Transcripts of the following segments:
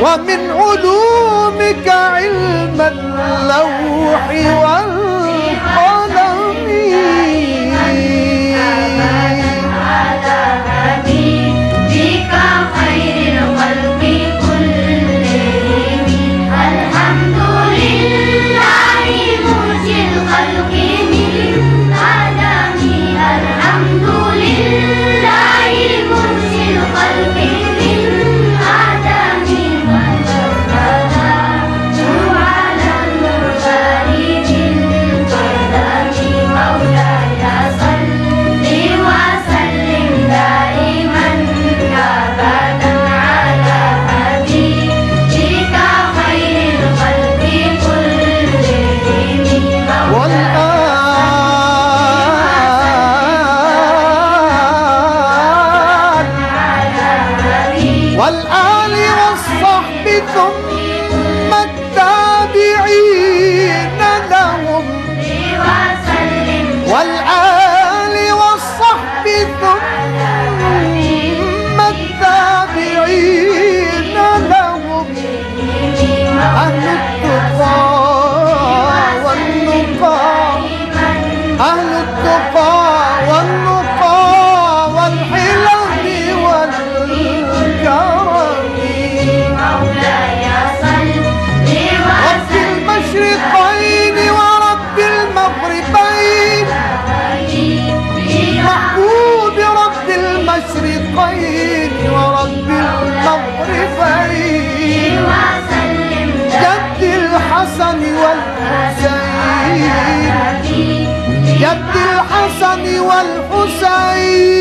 ومن علومك علم اللوح والقلم والآل والصحب ثم التابعين لهم والآل والصحب ثم التابعين لهم أهل التقى والنقى أهل التقى والنقى والحلم والكرم مولاي صل رب المشرقين ورب المغربين محبوب رب المشرقين ورب المغربين جد الحسن والحسين جد الحسن والحسين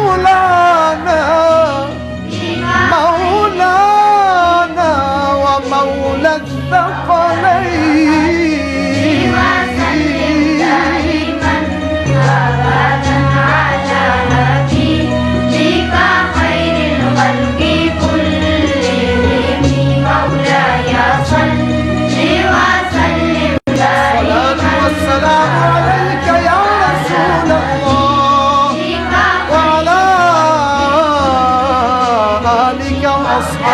مولانا مولانا ومولى الثقلين السلام عليك يا رسول الله وعلى آلك وأصحابك